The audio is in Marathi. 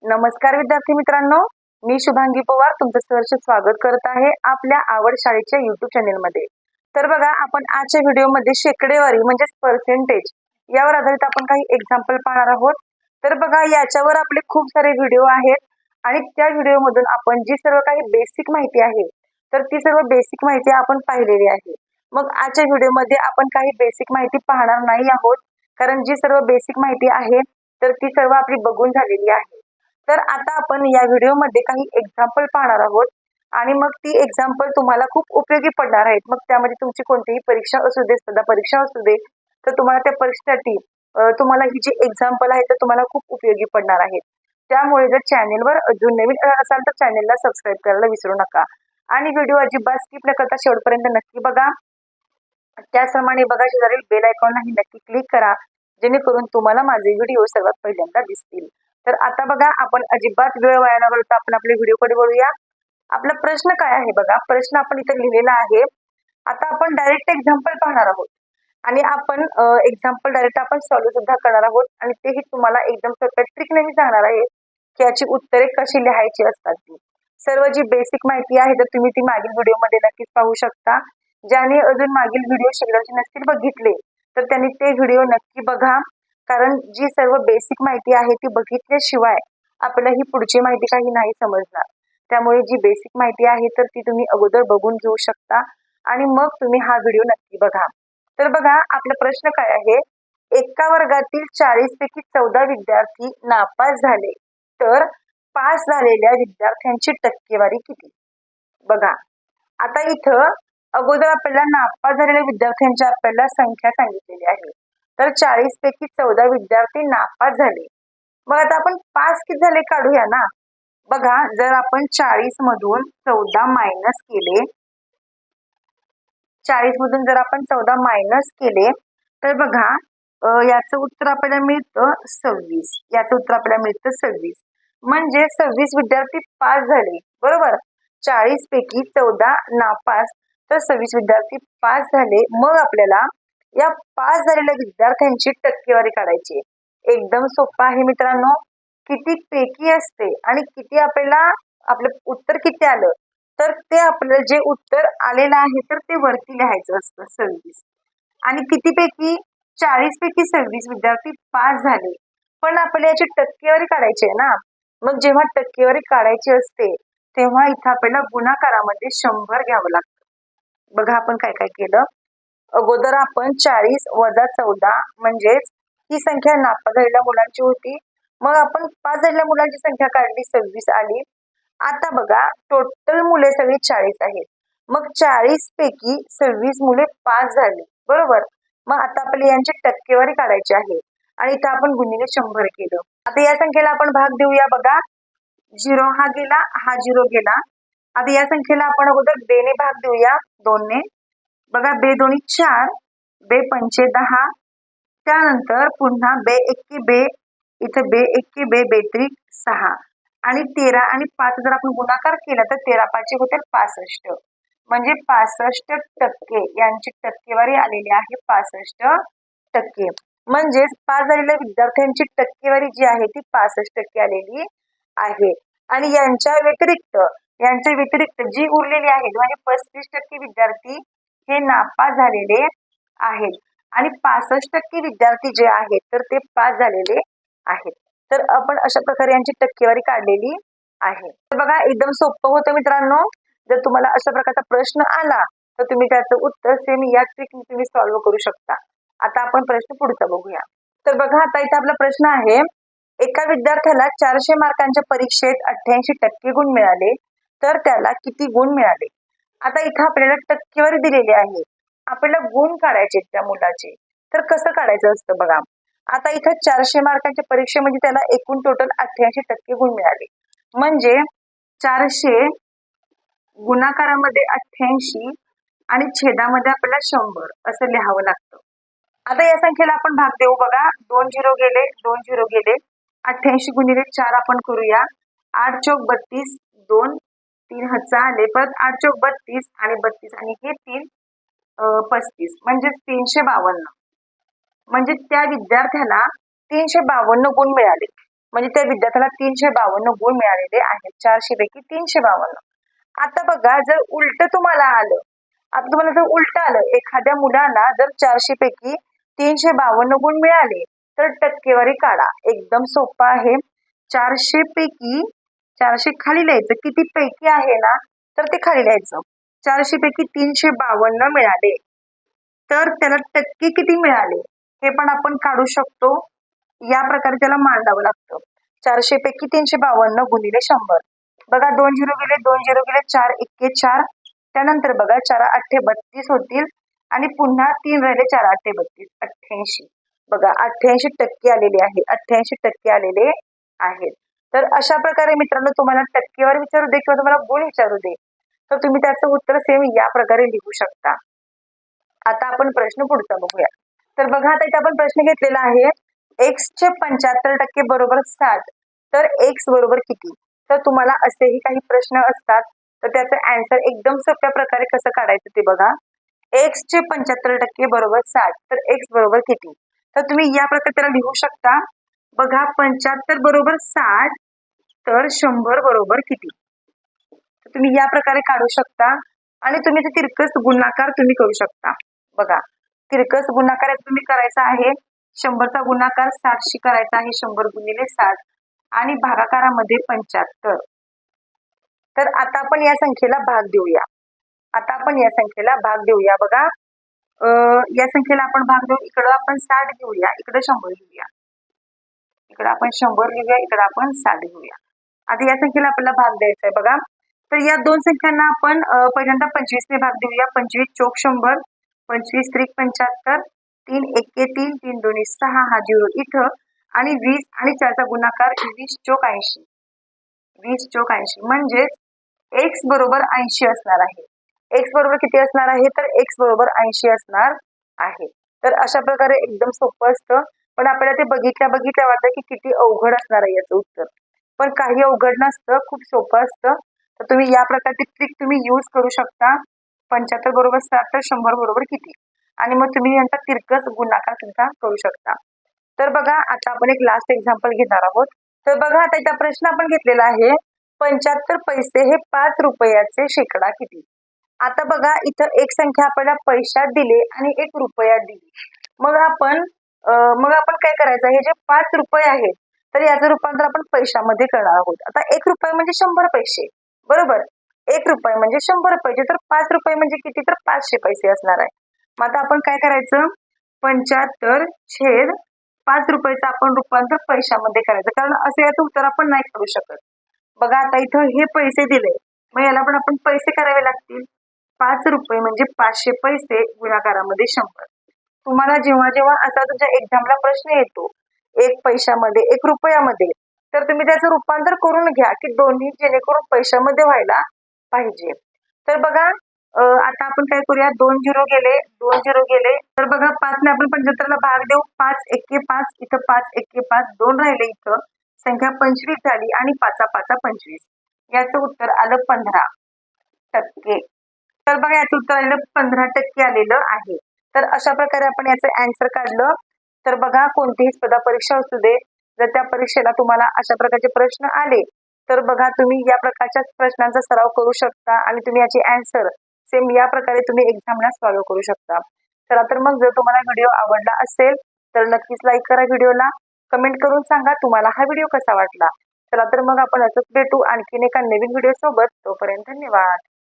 नमस्कार विद्यार्थी मित्रांनो, मी शुभांगी पवार तुमचं सहर्ष स्वागत करत आहे आपल्या आवड शाळेच्या YouTube चॅनल मध्ये। तर बघा, आपण आजच्या व्हिडिओमध्ये शेकडेवारी म्हणजे पर्सेंटेज यावर आधारित आपण काही एक्झाम्पल पाहणार आहोत। तर बघा, याच्यावर आपले खूप सारे व्हिडिओ आहेत आणि त्या व्हिडिओमधून आपण जी सर्व काही बेसिक माहिती आहे तर ती सर्व बेसिक माहिती आपण पाहिलेली आहे। मग आजच्या व्हिडिओमध्ये आपण काही बेसिक माहिती पाहणार नाही आहोत, कारण जी सर्व बेसिक माहिती आहे तर ती सर्व आपली बघून झालेली आहे। तर आता आपण या व्हिडिओमध्ये काही एक्झाम्पल पाहणार आहोत आणि मग ती एक्झाम्पल तुम्हाला खूप उपयोगी पडणार आहेत। मग त्यामध्ये तुमची कोणतीही परीक्षा असू दे, स्पर्धा परीक्षा असू दे, तर तुम्हाला त्या परीक्षेसाठी तुम्हाला ही जी एक्झाम्पल आहे तर तुम्हाला खूप उपयोगी पडणार आहेत। त्यामुळे जर चॅनेलवर अजून नवीन असाल तर चॅनेलला सबस्क्राईब करायला विसरू नका आणि व्हिडिओ अजिबात स्किप न करता शेवटपर्यंत नक्की बघा। त्याचप्रमाणे बघा, शेजारील बेल आयकॉनलाही नक्की क्लिक करा, जेणेकरून तुम्हाला माझे व्हिडिओ सर्वात पहिल्यांदा दिसतील। तर आता बघा, आपण अजिबात वेळ वाया न घालवता आपण आपल्या व्हिडिओकडे वळूया। आपला प्रश्न काय आहे बघा, प्रश्न आपण इथे लिहिलेला आहे। आता आपण डायरेक्ट एक्झाम्पल पाहणार आहोत आणि आपण एक्झाम्पल डायरेक्ट आपण सॉल्व्ह सुद्धा करणार आहोत आणि तेही तुम्हाला एकदम सोप्या ट्रिकने मी सांगणार आहे की याची उत्तरे कशी लिहायची असतात। ती सर्व जी बेसिक माहिती आहे तर तुम्ही ती मागील व्हिडिओमध्ये नक्कीच पाहू शकता। ज्याने अजून मागील व्हिडिओ शेड्यूलचे नसतील बघितले तर त्यांनी ते व्हिडिओ नक्की बघा, कारण जी सर्व बेसिक माहिती आहे ती बघितल्याशिवाय आपल्याला ही पुढची माहिती काही नाही समजणार। त्यामुळे जी बेसिक माहिती आहे तर ती तुम्ही अगोदर बघून घेऊ शकता आणि मग तुम्ही हा व्हिडिओ नक्की बघा। तर बघा, आपला प्रश्न काय आहे, एका वर्गातील 40 पैकी 14 विद्यार्थी नापास झाले तर पास झालेल्या विद्यार्थ्यांची टक्केवारी किती? बघा, आता इथं अगोदर आपल्याला नापास झालेल्या विद्यार्थ्यांची आपल्याला संख्या सांगितलेली आहे। तर 40 पैकी 14 विद्यार्थी नापास झाले। मग आता आपण पास किती झाले काढूया ना। बघा, जर आपण 40 मधून 14 मायनस केले, 40 मधून जर आपण 14 मायनस केले तर बघा, याचं उत्तर आपल्याला मिळतं 26। याचं उत्तर आपल्याला मिळतं 26, म्हणजे 26 विद्यार्थी पास झाले, बरोबर। 40 पैकी 14 नापास तर 26 विद्यार्थी पास झाले। मग आपल्याला या पास झालेल्या विद्यार्थ्यांची टक्केवारी काढायची। एकदम सोपं आहे मित्रांनो। किती पैकी असते आणि किती आपल्याला आपलं उत्तर किती आलं तर ते आपलं जे उत्तर आलेलं आहे तर ते वरती लिहायचं असतं 26, आणि किती पैकी 40 पैकी 26 विद्यार्थी पास झाले, पण आपल्याला याची टक्केवारी काढायची आहे ना। मग जेव्हा टक्केवारी काढायची असते तेव्हा इथं आपल्याला गुणाकारामध्ये 100 घ्यावं लागतं। बघा, आपण काय काय केलं, अगोदर आपण 40 वजा 14 म्हणजेच ही संख्या नापास झालेल्या मुलांची होती। मग आपण पास झालेल्या मुलांची संख्या काढली, 26 आली। आता बघा, टोटल मुले सगळी 40 आहेत, मग 40 पैकी 26 मुले पास झाली, बरोबर। मग आता आपल्याला यांची टक्केवारी काढायची आहे आणि इथं आपण गुणिले 100 केलं। आता या संख्येला आपण भाग देऊया। बघा, 0 हा गेला, हा 0 गेला। आता या संख्येला आपण अगोदर बे ने भाग देऊया, 2 ने। बघा, बे दोन्ही 4, बे पंचे 10, त्यानंतर पुन्हा बे एक्के बे, इथं बे एक्के बे, बे त्रिक 6 आणि 13 आणि 5 जर आपण गुणाकार केला तर 13 5 होते 65, म्हणजे 65% यांची टक्केवारी आलेली आहे 65%। म्हणजेच पास झालेल्या विद्यार्थ्यांची टक्केवारी जी आहे ती 65% आलेली आहे। आणि यांच्या व्यतिरिक्त जी उरलेली आहेत म्हणजे 35% विद्यार्थी हे नापास झालेले आहेत आणि 65% विद्यार्थी जे आहेत तर ते पास झालेले आहेत। तर आपण अशा प्रकारे यांची टक्केवारी काढलेली आहे। तर बघा, एकदम सोपं होतं मित्रांनो। जर तुम्हाला अशा प्रकारचा प्रश्न आला तर तुम्ही त्याचं उत्तर सेम या ट्रिकने तुम्ही सॉल्व्ह करू शकता। आता आपण प्रश्न पुढचा बघूया। तर बघा, आता इथे आपला प्रश्न आहे, एका विद्यार्थ्याला 400 मार्कांच्या परीक्षेत 88% गुण मिळाले तर त्याला किती गुण मिळाले? आता इथं आपल्याला टक्केवारी दिलेली आहे, आपल्याला गुण काढायचे त्या मुलाचे। तर कसं काढायचं असतं बघा, आता इथं 400 मार्कांच्या परीक्षेमध्ये त्याला एकूण टोटल 88% गुण मिळाले, म्हणजे 400 गुणाकारामध्ये 88 आणि छेदामध्ये आपल्याला 100 असं लिहावं लागतं। आता या संख्येला आपण भाग देऊ। बघा, 2 0 गेले, 2 0 गेले, 88 गुणिले 4 आपण करूया, 8 चौक 32, 2 3 हातचा आले, परत 8 चौक 32 आणि 32 आणि हे 3 35, म्हणजे 352, म्हणजे त्या विद्यार्थ्याला 352 गुण मिळाले। म्हणजे त्या विद्यार्थ्याला 352 गुण मिळालेले आहेत. 400 पैकी 352. आता बघा जर उलट तुम्हाला आलं, आता तुम्हाला जर उलट आलं, एखाद्या मुलाला जर 400 पैकी 352 गुण मिळाले तर टक्केवारी काढा. एकदम सोपं आहे. 400 पैकी 400 खाली लिहायचं, किती पैकी आहे ना तर ते खाली लिहायचं. 400 पैकी 352 मिळाले तर त्याला टक्के किती मिळाले हे पण आपण काढू शकतो. या प्रकारे त्याला मांडावं लागतं. 400 पैकी 352 गुणिले 100. बघा 2 0 गेले, 2 0 गेले, 4 1 4. त्यानंतर बघा 4 8 32 होतील आणि पुन्हा 3 राहिले, 4 8 32, 88. बघा 88% आलेले आहे. 88% आलेले आहेत. तर अशा प्रकारे मित्रांनो तुम्हाला टक्केवारी विचारू दे किंवा तुम्हाला गुण विचारू दे तर तुम्ही त्याचं उत्तर सेम या प्रकारे लिहू शकता. आता आपण प्रश्न पुढचा बघूया. तर बघा आता इथे आपण प्रश्न घेतलेला आहे, x चे 75% बरोबर 60 तर x बरोबर किती. तर तुम्हाला असेही काही प्रश्न असतात तर त्याचं आन्सर एकदम सोप्या प्रकारे कसं काढायचं ते बघा. x चे 75% बरोबर 60 तर x बरोबर किती. तर तुम्ही या प्रकारे त्याला लिहू शकता. बघा 75 बरोबर 60 तर 100 बरोबर किती. तर तुम्ही या प्रकारे काढू शकता आणि तुम्ही ते तिरकस गुणाकार तुम्ही करू शकता. बघा तिरकस गुणाकार तुम्ही करायचा आहे. 100चा गुणाकार 60शी करायचा आहे. 100 गुणिले 60 आणि भागाकारामध्ये 75. तर आता आपण या संख्येला भाग देऊया. बघा या संख्येला आपण भाग देऊ. इकडं आपण 60 घेऊया, इकडे 100 घेऊया. इकडे आपण 100 घेऊया, इकडे आपण 60 घेऊया. आता या संख्येला आपल्याला भाग द्यायचा आहे. बघा तर या दोन संख्यांना आपण पहिल्यांदा 25 ने भाग देऊया. 25 चोक 100, 25 त्रिक 75, 3 1 3, 3 2 6 हा 0 इथं आणि 20 आणि 4चा गुणाकार 20 चोक 80. 20 चोक 80 म्हणजेच x बरोबर 80 असणार आहे. x बरोबर किती असणार आहे तर x बरोबर 80 असणार आहे. तर अशा प्रकारे एकदम सोपं असतं पण आपल्याला ते बघितल्या वाटतं की किती अवघड असणार आहे याचं उत्तर. पण काही अवघड नसतं, खूप सोपं असतं. तर तुम्ही या प्रकारची ट्रिक तुम्ही यूज करू शकता. 75 बरोबर 60 तर 100 बरोबर किती आणि मग तुम्ही यांचा तिरकस गुणाकार सुद्धा करू शकता. तर बघा आता आपण एक लास्ट एक्झाम्पल घेणार आहोत. तर बघा आता इथं प्रश्न आपण घेतलेला आहे, 75 पैसे हे 5 रुपयाचे शेकडा किती. आता बघा इथं एक संख्या आपल्याला पैशात दिली आणि 1 रुपयात दिली. मग आपण काय करायचं, हे जे 5 रुपये आहेत तर याचं रूपांतर आपण पैशामध्ये करणार आहोत. आता 1 रुपये म्हणजे 100 पैसे बरोबर. 1 रुपये म्हणजे 100 पैसे तर 5 रुपये म्हणजे किती तर 500 पैसे असणार आहे. मग आता आपण काय करायचं, 75 छेद 5 रुपयाचं आपण रूपांतर पैशामध्ये करायचं, कारण असं याचं उत्तर आपण नाही करू शकत. बघा आता इथं हे पैसे दिले मग याला पण आपण पैसे करावे लागतील. 5 रुपये म्हणजे 500 पैसे गुणाकारामध्ये 100. तुम्हाला जेव्हा जेव्हा असा तुमच्या एक्झामला प्रश्न येतो 1 पैशामध्ये 1 रुपयामध्ये तर तुम्ही त्याचं रूपांतर करून घ्या की दोन्ही जेणेकरून पैशामध्ये व्हायला पाहिजे. तर बघा आता आपण काय करूया, 2 0 गेले, 2 0 गेले. तर बघा 5 ने आपण 75 ला भाग देऊ. 5 1 5, इथं 5 1 5, 2 राहिले, इथं संख्या 25 झाली आणि 5 5 25. याचं उत्तर आलं 15%. तर बघा याचं उत्तर आलेलं 15% आलेलं आहे. तर अशा प्रकारे आपण याचं आन्सर काढलं. तर बघा कोणतीही स्पर्धा परीक्षा असू दे, जर त्या परीक्षेला तुम्हाला अशा प्रकारचे प्रश्न आले तर बघा तुम्ही या प्रकारच्या प्रश्नांचा सराव करू शकता आणि तुम्ही याचे आन्सर सेम या प्रकारे तुम्ही एक्झामला सॉल्व्ह करू शकता. चला तर मग जर तुम्हाला व्हिडिओ आवडला असेल तर नक्कीच लाईक करा व्हिडिओला, कमेंट करून सांगा तुम्हाला हा व्हिडिओ कसा वाटला. चला तर मग आपण असंच भेटू आणखीन एका नवीन व्हिडिओ सोबत. तोपर्यंत धन्यवाद.